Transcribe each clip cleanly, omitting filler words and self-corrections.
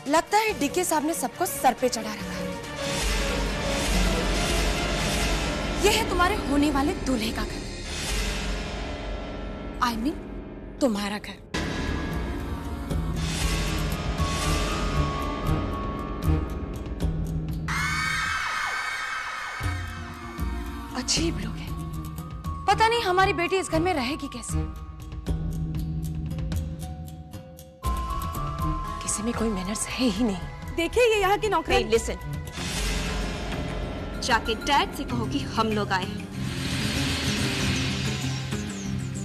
लगता है डीके साहब ने सबको सर पे चढ़ा रखा है। यह है तुम्हारे होने वाले दूल्हे का घर। I mean, तुम्हारा घर। अजीब लोग हैं। पता नहीं हमारी बेटी इस घर में रहेगी कैसे। किसी में कोई मैनर्स है ही नहीं। देखिए ये यहाँ की नौकरी। लिसन, जाके डैड से कहो कि हम लोग आए हैं।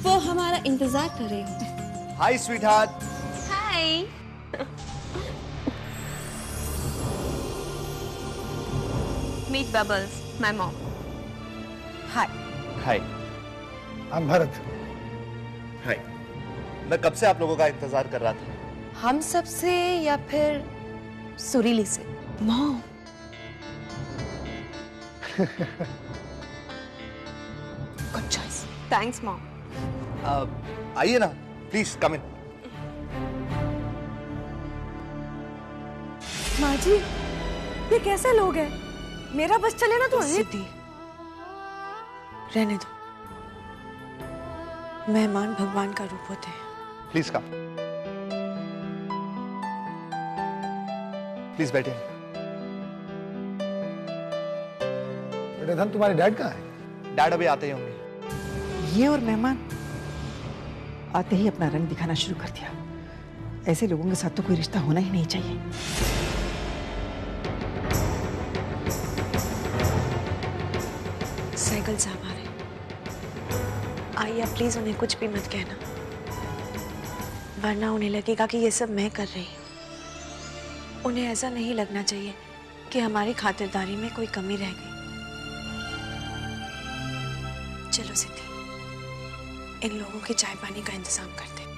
वो हमारा इंतजार कर रहे हैं। Hi sweetheart. Hi. Meet Bubbles, my mom. Hi. Hi. I'm Bharat. Hi. मैं कब से आप लोगों का इंतजार कर रहा था। हम सब से या फिर सुरीली से? Mom. Good choice. Thanks mom. आइए ना, प्लीज कम इन। माँ जी, ये कैसे लोग हैं? मेरा बस चले ना तो सिद्धि, रहने दो। मेहमान भगवान का रूप होते हैं। Please come. प्लीज बैठिए। बेटा धन, तुम्हारे डैड कहाँ है? डैड अभी आते ही होंगे। ये और मेहमान आते ही अपना रंग दिखाना शुरू कर दिया। ऐसे लोगों के साथ तो कोई रिश्ता होना ही नहीं चाहिए। साइकिल साहब आ रहे। आइए, प्लीज उन्हें कुछ भी मत कहना, वरना उन्हें लगेगा कि ये सब मैं कर रही हूँ। उन्हें ऐसा नहीं लगना चाहिए कि हमारी खातिरदारी में कोई कमी रह गई। चलो सिद्धि, इन लोगों के चाय पानी का इंतजाम करते हैं।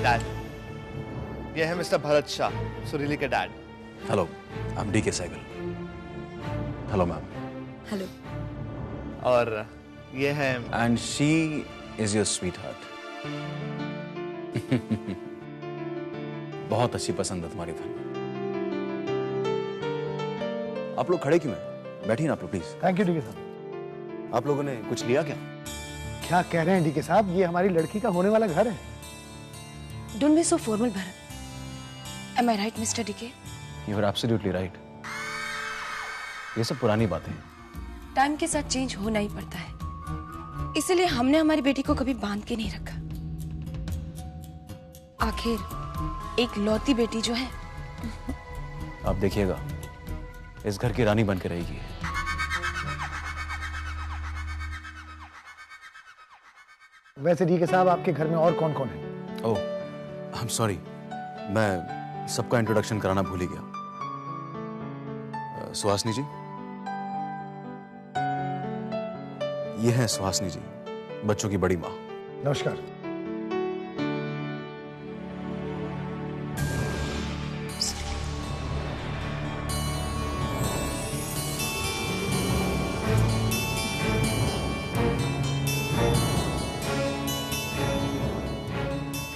डैड, ये है मिस्टर भरत शाह, सुरीली के dad. Hello, I am DK Sehgal. Hello ma'am. Hello. और ये है and she is your sweetheart. बहुत अच्छी पसंद है तुम्हारी धन। आप लोग खड़े क्यों हैं? बैठिए ना आप लोग प्लीज। थैंक यू डीके साहब। आप लोगों ने कुछ लिया क्या? क्या कह रहे हैं डीके साहब? ये हमारी लड़की का होने वाला घर है। Don't be so formal, Bharat. Am I right, Mr. DK? You are absolutely right. ये सब पुरानी बातें हैं। टाइम के साथ चेंज होना ही पड़ता है, इसीलिए हमने हमारी बेटी को कभी बांध के नहीं रखा। आखिर एक लौती बेटी जो है। आप देखिएगा, इस घर की रानी बन के रहेगी। वैसे डीके साहब, आपके घर में और कौन कौन है? ओह, आई एम सॉरी, मैं सबका इंट्रोडक्शन कराना भूल ही गया। सुहासनी जी, ये है सुहासनी जी, बच्चों की बड़ी माँ। नमस्कार।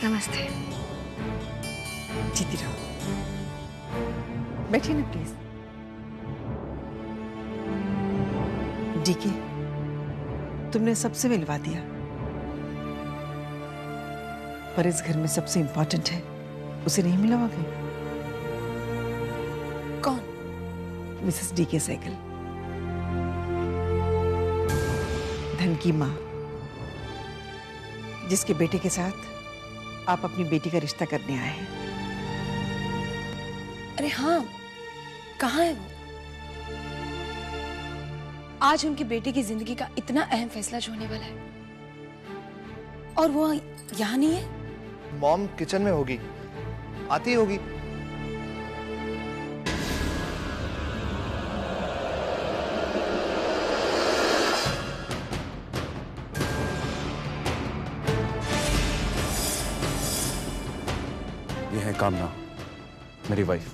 नमस्ते। जीती रहो। बैठिए ना प्लीज। डीके, तुमने सबसे मिलवा दिया, पर इस घर में सबसे इंपॉर्टेंट है, उसे नहीं मिलवाओगे? कौन? मिसेस डीके सहगल, धन की माँ, जिसके बेटे के साथ आप अपनी बेटी का रिश्ता करने आए हैं। अरे हाँ, कहाँ है वो? आज उनकी बेटी की जिंदगी का इतना अहम फैसला जो होने वाला है, और वो यहाँ नहीं है। मॉम किचन में होगी, आती होगी। है कामना, मेरी वाइफ।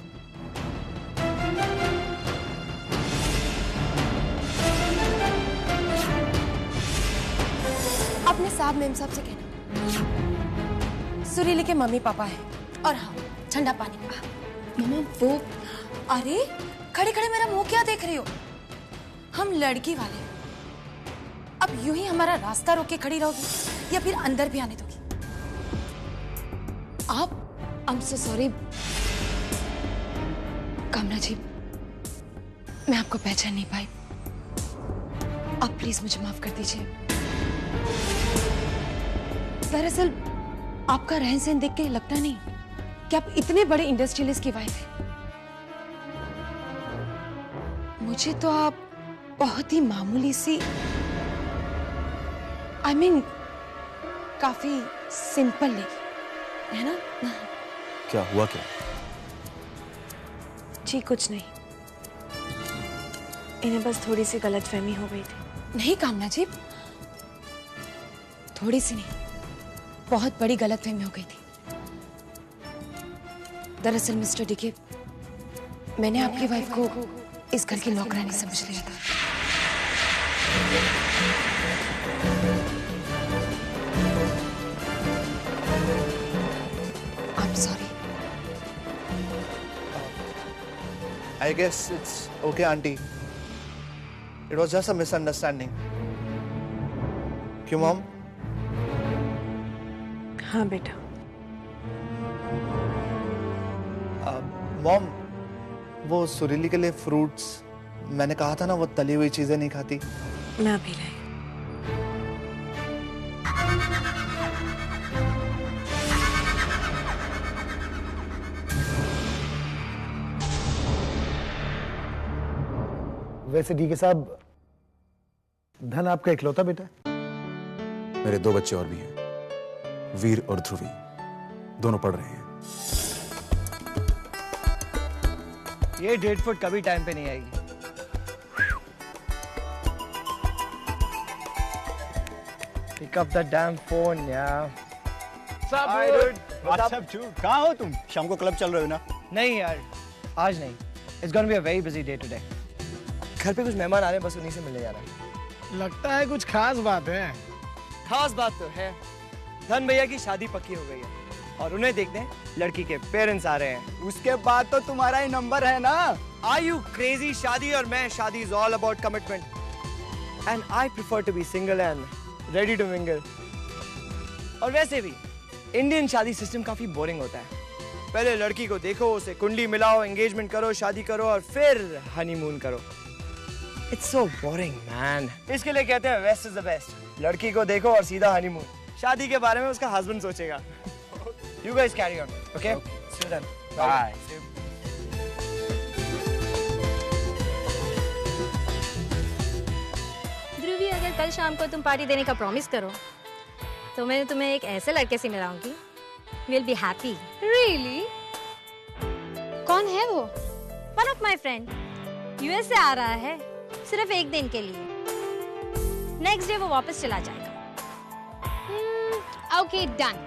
अपने साहब मेम साहब से कहना सुरीली के मम्मी पापा हैं, और हाँ ठंडा पानी। मम्मा वो, अरे खड़े खड़े मेरा मुंह क्या देख रही हो? हम लड़की वाले हैं। अब यूं ही हमारा रास्ता रोक के खड़ी रहोगी या फिर अंदर भी आने दोगी? आप आई एम सो सॉरी कामना जी, मैं आपको पहचान नहीं पाई। आप प्लीज मुझे माफ कर दीजिए। दरअसल आपका रहन सहन देख के लगता नहीं कि आप इतने बड़े इंडस्ट्रियलिस्ट की वाइफ हैं। मुझे तो आप बहुत ही मामूली सी, I mean, काफी सिंपल लगी, है ना? क्या हुआ क्या? जी कुछ नहीं, इन्हें बस थोड़ी सी गलतफहमी हो गई थी। नहीं कामना जी, थोड़ी सी नहीं, बहुत बड़ी गलतफहमी हो गई थी। दरअसल मिस्टर डीके, मैंने आपकी वाइफ को इस घर की नौकरानी समझ लिया था। I'm sorry. I guess it's okay, auntie. It was just a misunderstanding. क्यों मॉम? हाँ बेटा। मॉम, वो सुरीली के लिए फ्रूट्स, मैंने कहा था ना वो तली हुई चीजें नहीं खाती। मैं अभी लाई। वैसे डीके साहब, धन आपका इकलौता बेटा है? मेरे 2 बच्चे और भी हैं, वीर और ध्रुवी, दोनों पढ़ रहे हैं। ये 1.5 फुट कभी टाइम पे नहीं आएगी। Pick up the damn phone, यार। Hi, dude. What's up, dude? कहाँ हो तुम? शाम को क्लब चल रहे हो ना? नहीं यार, आज नहीं। It's gonna be a very busy day today. घर पे कुछ मेहमान आ रहे हैं, बस उन्हीं से मिलने जाना है। लगता है कुछ खास बात है। खास बात तो है, धन भैया की शादी पक्की हो गई है और उन्हें देखने लड़की के पेरेंट्स आ रहे हैं। उसके बाद तो तुम्हारा ही नंबर है ना? Are you crazy? शादी और मैं, शादी is all about commitment. And I prefer to be single and ready to mingle. और वैसे भी इंडियन शादी सिस्टम काफी बोरिंग होता है। पहले लड़की को देखो, उसे कुंडली मिलाओ, एंगेजमेंट करो, शादी करो और फिर हनीमून करो। It's so boring, man. इसके लिए कहते हैं वेस्ट इज द बेस्ट। लड़की को देखो और सीधा हनीमून। शादी के बारे में उसका हस्बैंड सोचेगा। You guys carry on, okay? See you then. Bye. ध्रुवी, अगर कल शाम को तुम पार्टी देने का प्रॉमिस करो तो मैं तुम्हें एक ऐसे लड़के से मिलाऊंगी। We'll be happy. Really? कौन है वो? One of my friend. US से आ रहा है, सिर्फ 1 दिन के लिए। नेक्स्ट डे वो वापस चला जाएगा। Okay, done.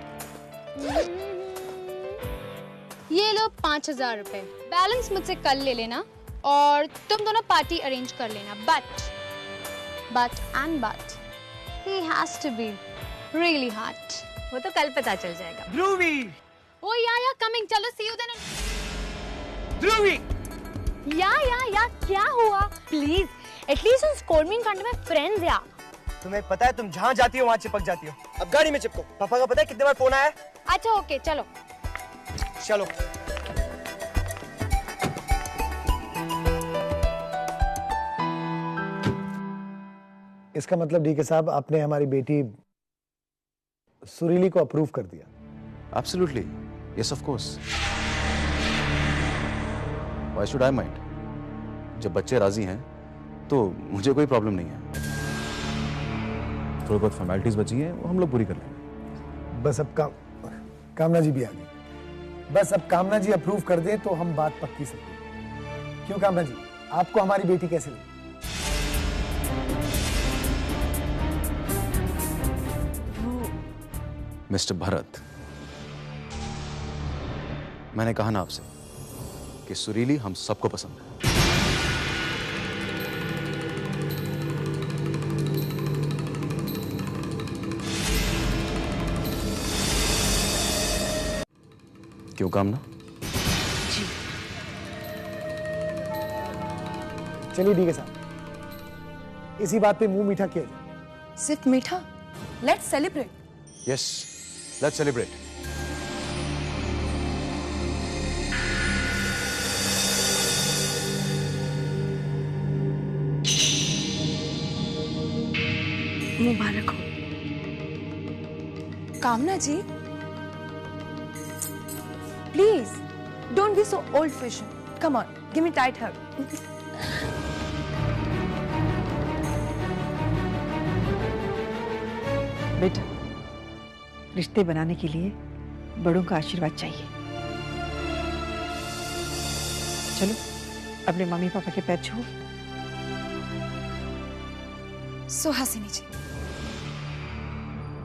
ये लो 5,000 रुपए। बैलेंस मुझसे कल ले लेना और तुम दोनों पार्टी अरेंज कर लेना। But he has to be really hot. वो तो कल पता चल जाएगा। ध्रुवी! Oh yeah, coming. चलो see you then. ध्रुवी! या क्या हुआ? Please, at least उन स्कॉर्मिंग कांड में फ्रेंड्स या। तुम्हें पता है तुम जहाँ जाती हो वहाँ चिपक जाती हो। अब गाड़ी में चिपको। पापा का पता है कितने बार फोन आया है? अच्छा ओके, चलो। चलो। इसका मतलब डीके साहब, आपने हमारी बेटी सुरीली को अप्रूव कर दिया? Absolutely, yes of course. Why should I mind? जब बच्चे राजी हैं तो मुझे कोई प्रॉब्लम नहीं है। थोड़ी बहुत फॉर्मेलिटीज बची हैं, वो हम लोग पूरी कर लेंगे। बस अब कामना जी भी आ गई। बस अब कामना जी अप्रूव कर दें तो हम बात पक्की सकते हैं। क्यों कामना जी, आपको हमारी बेटी कैसे लगी? मिस्टर भरत, मैंने कहा ना आपसे कि सुरीली हम सबको पसंद है। क्यों कामना? जी। चलिए ठीक है साहब, इसी बात पे मुंह मीठा किया जाए। सिर्फ मीठा? Let's celebrate. Yes, let's celebrate. मुबारक हो। Kamna ji, please don't be so old fashion. Come on, give me tight hug. बेटा, रिश्ते बनाने के लिए बड़ों का आशीर्वाद चाहिए। चलो अपने मम्मी पापा के पैर छुओ। सुहासिनी जी,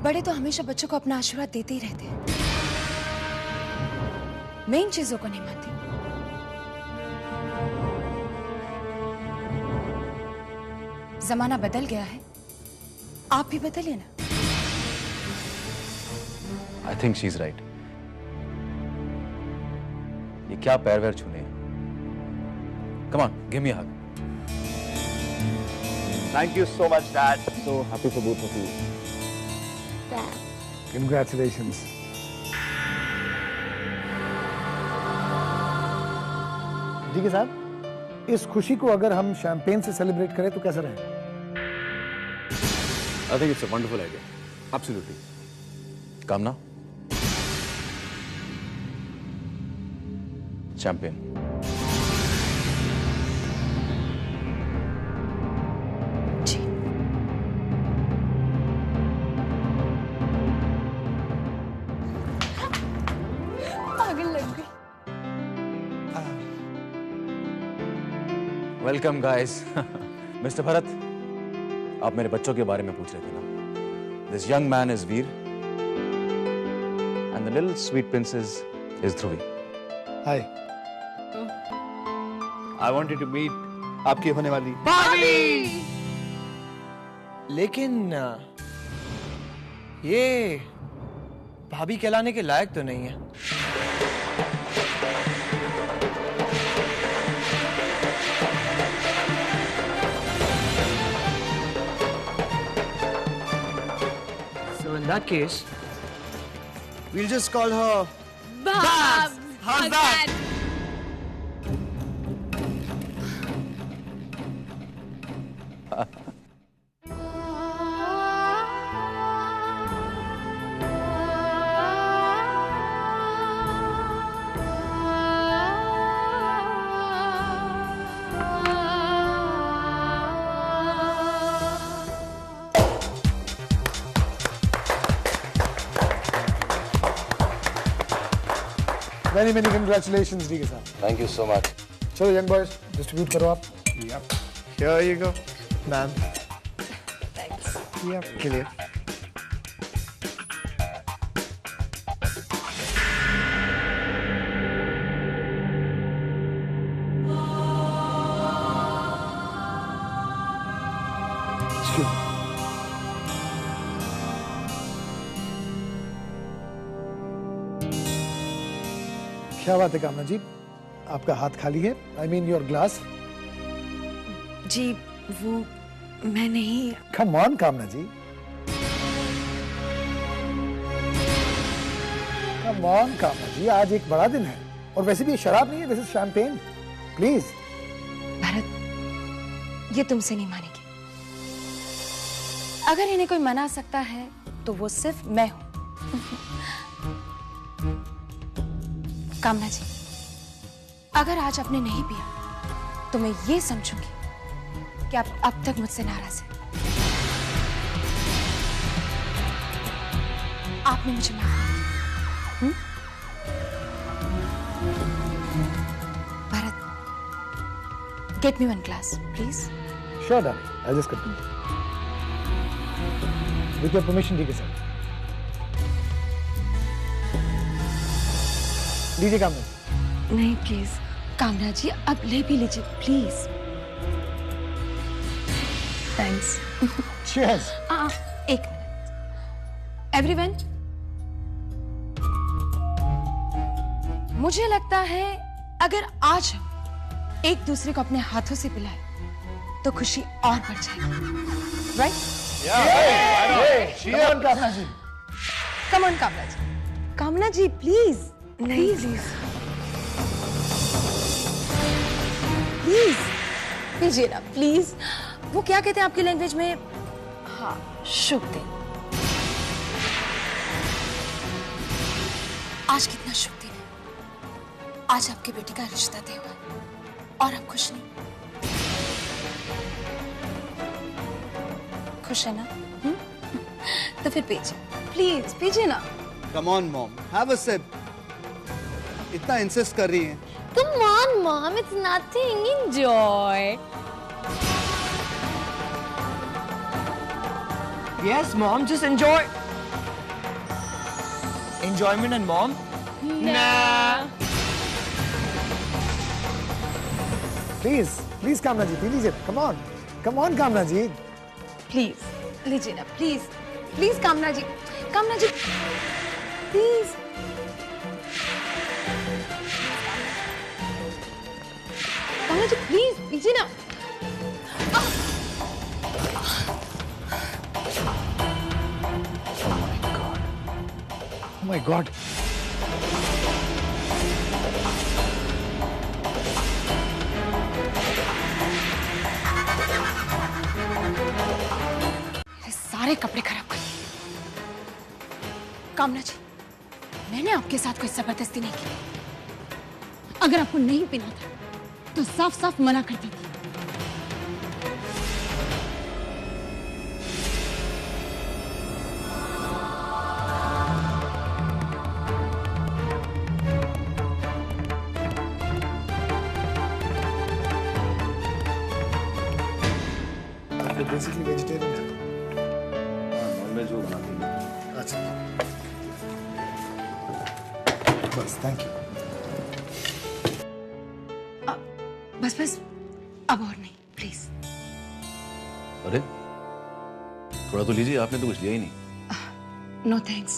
बड़े तो हमेशा बच्चों को अपना आशीर्वाद देते ही रहते हैं, मैं इन चीजों को नहीं मानती। जमाना बदल गया है, आप भी बदलिए ना। I think she is right. ये क्या पैर वैर छूने हैं? कम on, give me a hug. Thank you so much, Dad. So happy for both of you. Congratulations. ठीक है साहब, इस खुशी को अगर हम शैंपेन से सेलिब्रेट करें तो कैसा रहेगा? I think it's a wonderful idea. Absolutely. कामना, champagne. जी। पागल लग गई। Welcome guys. मिस्टर भरत, आप मेरे बच्चों के बारे में पूछ रहे थे ना? This young man is Veer and the little sweet princess is Dhubri. Hi. I wanted to meet आपकी होने वाली भाभी। लेकिन ये भाभी कहलाने के लायक तो नहीं है। So in that case, we'll just call her Babs. How's that? Many many congratulations, ठीक है साहब। Thank you so much. चलो यंग बॉयज, डिस्ट्रीब्यूट करो आप। Here you go, ma'am. Thanks. Yeah, के लिए। Excuse me. क्या बात है कामना जी, आपका हाथ खाली है? I mean your glass. जी वो मैं नहीं। कम ऑन कामना जी, कम ऑन कामना जी, आज एक बड़ा दिन है और वैसे भी ये शराब नहीं है, this is champagne. Please. Bharat, ये तुमसे नहीं मानेगी। अगर इन्हें कोई मना सकता है तो वो सिर्फ मैं हूं। कामना जी, अगर आज आपने नहीं पिया तो मैं ये समझूंगी कि आप अब तक मुझसे नाराज हैं। आपने मुझे माफ नहीं किया। Bharat, get me one glass please. Sure darling, I just come with your permission. ठीक है सर। लीजिए कामना जी। नहीं प्लीज। कामना जी अब ले भी लीजिए प्लीज। थैंक्स। Cheers. एक मिनट एवरीवन, मुझे लगता है अगर आज हम एक दूसरे को अपने हाथों से पिलाएं तो खुशी और बढ़ जाएगी, राइट? Come on, कामना जी। कम ऑन कामना जी। कामना जी प्लीज। नहीं प्लीज। प्लीज पीजिए ना प्लीज। वो क्या कहते हैं आपकी लैंग्वेज में? हाँ, शुभ दिन। आज कितना शुभ दिन है। आज आपकी बेटी का रिश्ता तय हुआ है और आप खुश नहीं? खुश है ना? तो फिर पीजिए प्लीज, पीजिए ना। Come on, mom. Have a sip. इतना इंसिस्ट कर रही हैं। Come on, mom. It's nothing. Enjoy. Yes, mom. Just enjoy. Enjoyment and mom? Nah. Please, please कामना जी पी लीजिए। Come on, come on कामना जी। प्लीज लीजिए ना प्लीज। प्लीज कामना जी, कामना जी प्लीज। कामना जी प्लीज पीजिए ना। Oh my God. सारे कपड़े खराब कर दिए। कामना जी, मैंने आपके साथ कोई जबरदस्ती नहीं की। अगर आपको नहीं पीना था तो साफ साफ मना कर देती। बेसिकली वेजिटेरियन है। नॉनवेज वो बनाती है। अच्छा, बस थैंक यू। बस बस, अब और नहीं प्लीज। अरे थोड़ा तो लीजिए, आपने तो कुछ लिया ही नहीं। No thanks.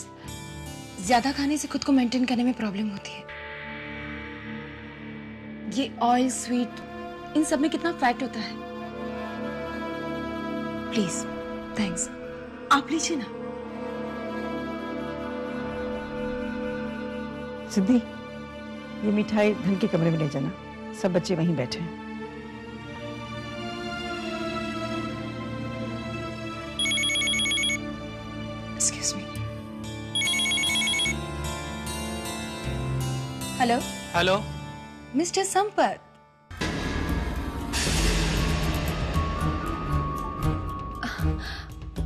ज्यादा खाने से खुद को मेंटेन करने में प्रॉब्लम होती है। ये ऑयल, स्वीट, इन सब में कितना फैट होता है। प्लीज थैंक्स, आप लीजिए ना। सिद्धि, ये मिठाई धन के कमरे में ले जाना, सब बच्चे वहीं बैठे हैं। Excuse me. Hello hello mister Sampat.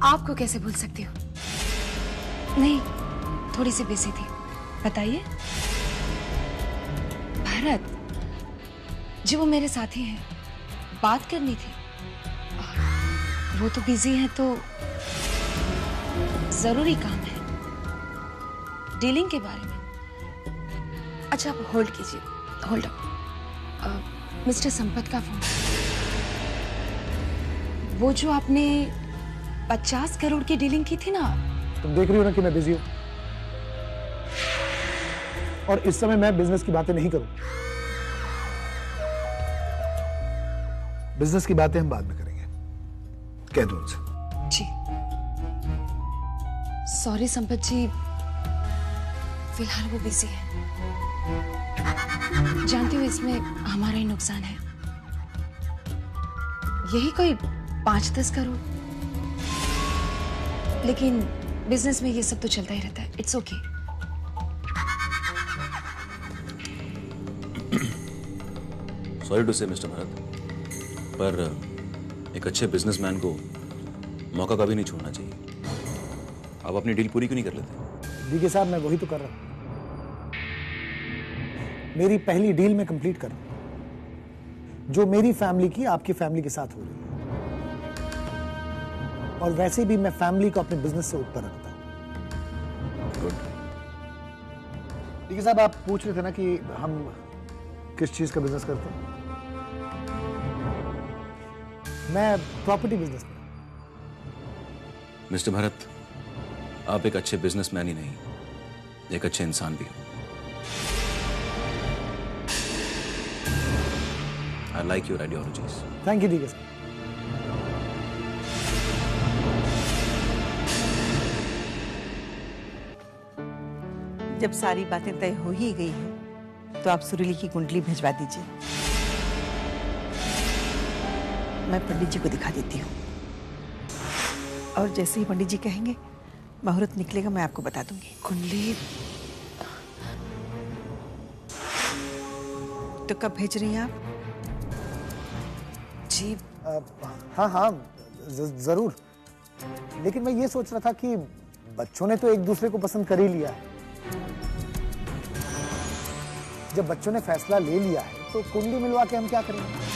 आपको कैसे भूल सकती हूँ? नहीं, थोड़ी सी बिजी थी। बताइए। भरत जी, वो मेरे साथी हैं, बात करनी थी। वो तो बिजी हैं तो जरूरी काम है, डीलिंग के बारे में। अच्छा आप होल्ड कीजिए, होल्ड अप। मिस्टर संपत का फोन। वो जो आपने 50 करोड़ की डीलिंग की थी ना। तुम देख रही हो ना कि मैं बिजी हूं, और इस समय मैं बिजनेस की बातें नहीं करूं। बिजनेस की बातें हम बाद में करेंगे, कह दो उनसे। जी सॉरी संपत जी, फिलहाल वो बिजी है। जानती हूँ इसमें हमारा ही नुकसान है। यही कोई 5-10 करोड़, लेकिन बिजनेस में ये सब तो चलता ही रहता है। It's okay. सॉरी टू से मिस्टर भरत, पर एक अच्छे बिजनेसमैन को मौका कभी नहीं छोड़ना चाहिए। आप अपनी डील पूरी क्यों नहीं कर लेते? डीके साहब, मैं वही तो कर रहा हूं। मेरी पहली डील में कंप्लीट कर रहा हूं, जो मेरी फैमिली की आपकी फैमिली के साथ हो रही है। और वैसे भी मैं फैमिली को अपने बिजनेस से ऊपर रखता हूं। गुड। डीके साहब, आप पूछ रहे थे ना कि हम किस चीज का बिजनेस करते हैं? मैं प्रॉपर्टी बिजनेस में। मिस्टर भरत, आप एक अच्छे बिजनेसमैन ही नहीं, एक अच्छे इंसान भी हो। I like your ideologies. Thank you, ठीक है सर। जब सारी बातें तय हो ही गई हैं, तो आप सुरीली की कुंडली भिजवा दीजिए। मैं पंडित जी को दिखा देती हूँ, और जैसे ही पंडित जी कहेंगे मुहूर्त निकलेगा, मैं आपको बता दूंगी। कुंडली तो कब भेज रही हैं आप? जी हाँ हाँ, जरूर। लेकिन मैं ये सोच रहा था कि बच्चों ने तो एक दूसरे को पसंद कर ही लिया है। जब बच्चों ने फैसला ले लिया है तो कुंडली मिलवा के हम क्या करेंगे?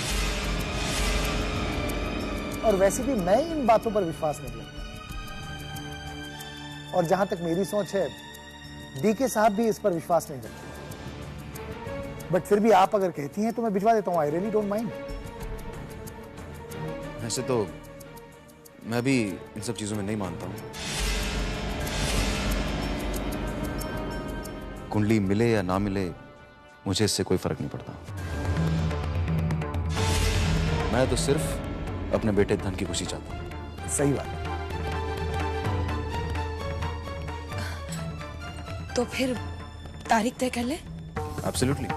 और वैसे भी मैं इन बातों पर विश्वास नहीं करता, और जहां तक मेरी सोच है, डीके साहब भी इस पर विश्वास नहीं करते। बट फिर भी आप अगर कहती हैं तो मैं भिजवा देता हूं। I really don't mind. वैसे तो मैं भी इन सब चीजों में नहीं मानता हूं। कुंडली मिले या ना मिले, मुझे इससे कोई फर्क नहीं पड़ता। मैं तो सिर्फ अपने बेटे धन की खुशी चाहता हूं। सही बात है। तो फिर तारीख तय कर ले। एब्सोल्युटली।